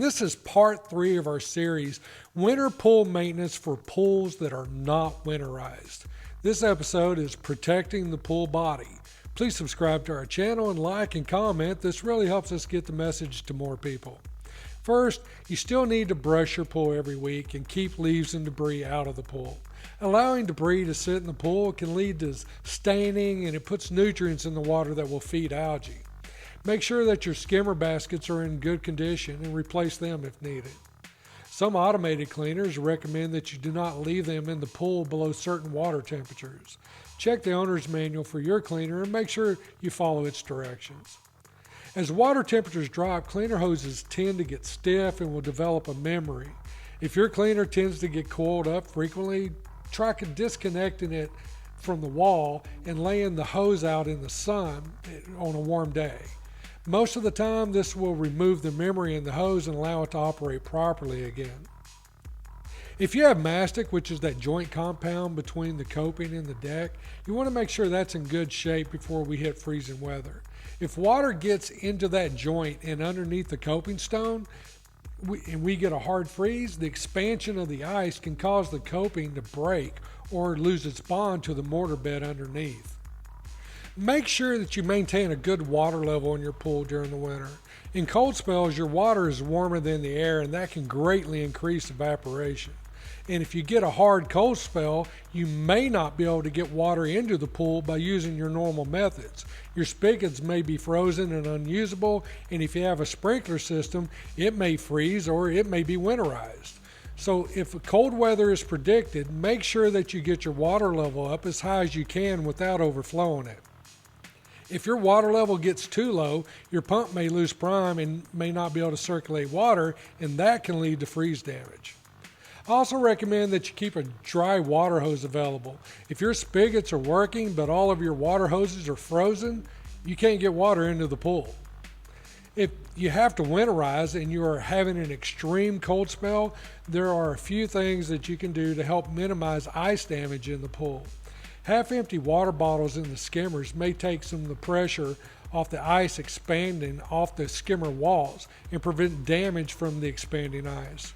This is part 3 of our series, Winter Pool Maintenance for Pools that are not winterized. This episode is Protecting the Pool Body. Please subscribe to our channel and like and comment. This really helps us get the message to more people. First, you still need to brush your pool every week and keep leaves and debris out of the pool. Allowing debris to sit in the pool can lead to staining, and it puts nutrients in the water that will feed algae. Make sure that your skimmer baskets are in good condition and replace them if needed. Some automated cleaners recommend that you do not leave them in the pool below certain water temperatures. Check the owner's manual for your cleaner and make sure you follow its directions. As water temperatures drop, cleaner hoses tend to get stiff and will develop a memory. If your cleaner tends to get coiled up frequently, try disconnecting it from the wall and laying the hose out in the sun on a warm day. Most of the time, this will remove the memory in the hose and allow it to operate properly again. If you have mastic, which is that joint compound between the coping and the deck, you want to make sure that's in good shape before we hit freezing weather. If water gets into that joint and underneath the coping stone, and we get a hard freeze, the expansion of the ice can cause the coping to break or lose its bond to the mortar bed underneath. Make sure that you maintain a good water level in your pool during the winter. In cold spells, your water is warmer than the air, and that can greatly increase evaporation. And if you get a hard cold spell, you may not be able to get water into the pool by using your normal methods. Your spigots may be frozen and unusable, and if you have a sprinkler system, it may freeze or it may be winterized. So if cold weather is predicted, make sure that you get your water level up as high as you can without overflowing it. If your water level gets too low, your pump may lose prime and may not be able to circulate water, and that can lead to freeze damage. I also recommend that you keep a dry water hose available. If your spigots are working but all of your water hoses are frozen, you can't get water into the pool. If you have to winterize and you are having an extreme cold spell, there are a few things that you can do to help minimize ice damage in the pool. Half-empty water bottles in the skimmers may take some of the pressure off the ice expanding off the skimmer walls and prevent damage from the expanding ice.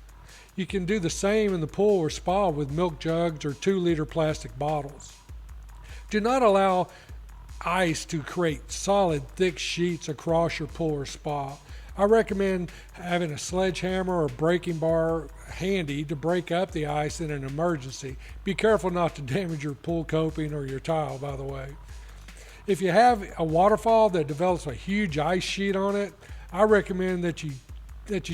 You can do the same in the pool or spa with milk jugs or 2-liter plastic bottles. Do not allow ice to create solid, thick sheets across your pool or spa. I recommend having a sledgehammer or breaking bar handy to break up the ice in an emergency. Be careful not to damage your pool coping or your tile, by the way. If you have a waterfall that develops a huge ice sheet on it, I recommend that you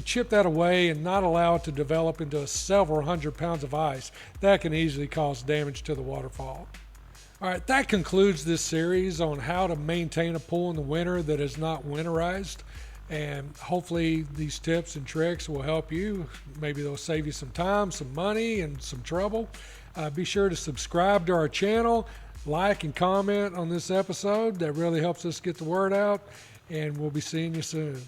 chip that away and not allow it to develop into several hundred pounds of ice. That can easily cause damage to the waterfall. All right, that concludes this series on how to maintain a pool in the winter that is not winterized. And hopefully these tips and tricks will help you. Maybe they'll save you some time, some money, and some trouble. Be sure to subscribe to our channel, like and comment on this episode. That really helps us get the word out. And we'll be seeing you soon.